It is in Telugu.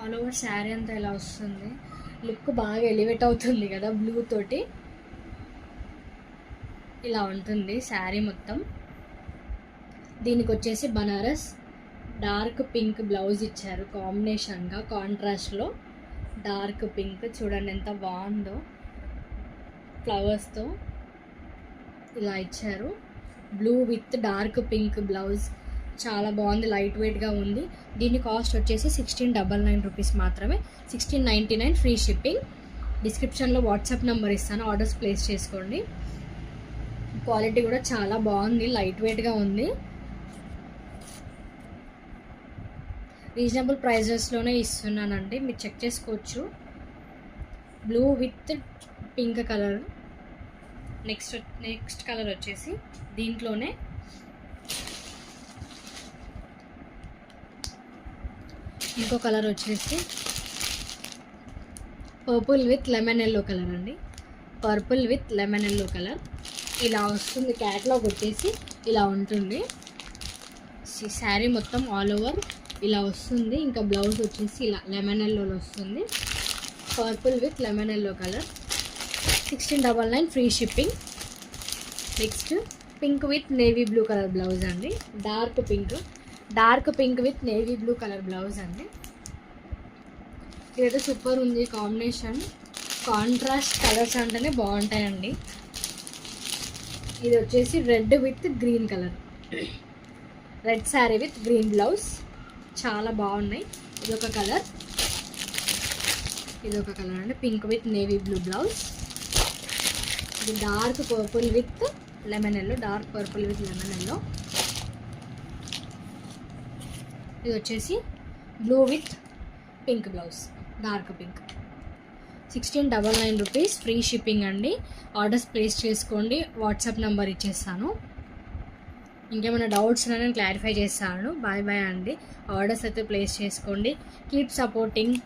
ఆల్ ఓవర్ శారీ అంతా ఇలా వస్తుంది. లుక్ బాగా ఎలివేట్ అవుతుంది కదా బ్లూ తోటి. ఇలా ఉంటుంది శారీ మొత్తం. దీనికి వచ్చేసి బనారస్ డార్క్ పింక్ బ్లౌజ్ ఇచ్చారు కాంబినేషన్గా, కాంట్రాస్ట్లో డార్క్ పింక్. చూడండి ఎంత బాగుందో, ఫ్లవర్స్తో ఇలా ఇచ్చారు. Blue with dark pink blouse చాలా బాగుంది, లైట్ వెయిట్గా ఉంది. దీని కాస్ట్ వచ్చేసి 1699 రూపీస్ మాత్రమే, 1699 ఫ్రీ షిప్పింగ్. డిస్క్రిప్షన్లో వాట్సాప్ నెంబర్ ఇస్తాను, ఆర్డర్స్ ప్లేస్ చేసుకోండి. క్వాలిటీ కూడా చాలా బాగుంది, లైట్ వెయిట్గా ఉంది. రీజనబుల్ ప్రైజెస్లోనే ఇస్తున్నానండి, మీరు చెక్ చేసుకోవచ్చు. Blue with pink colour. Next colour వచ్చేసి దీంట్లోనే ఇంకో కలర్ వచ్చేసి purple with lemon yellow colour అండి. Purple with lemon yellow colour ఇలా వస్తుంది. క్యాట్లాగ్ వచ్చేసి ఇలా ఉంటుంది. శారీ మొత్తం ఆల్ ఓవర్ ఇలా వస్తుంది. ఇంకా బ్లౌజ్ వచ్చేసి ఇలా లెమన్ ఎల్లోలో వస్తుంది. Purple with lemon yellow colour, 1699 free shipping. Next pink with navy blue colour blouse అండి. Dark pink with navy blue colour blouse అండి. ఇదైతే సూపర్ ఉంది కాంబినేషన్. కాంట్రాస్ట్ కలర్స్ అంటేనే బాగుంటాయండి. ఇది వచ్చేసి red with green colour, red sari with green blouse చాలా బాగున్నాయి. ఇదొక కలర్ అండి. Pink with navy blue blouse. ఇది dark purple with lemon yellow, dark purple with lemon yellow. ఇది వచ్చేసి blue with pink blouse, dark pink. 1699 rupees free shipping అండి. ఆర్డర్స్ ప్లేస్ చేసుకోండి, వాట్సాప్ నెంబర్ ఇచ్చేస్తాను. ఇంకేమైనా డౌట్స్ ఉన్నా నేను క్లారిఫై చేస్తాను. బాయ్ బాయ్ అండి. ఆర్డర్స్ అయితే ప్లేస్ చేసుకోండి. Keep supporting.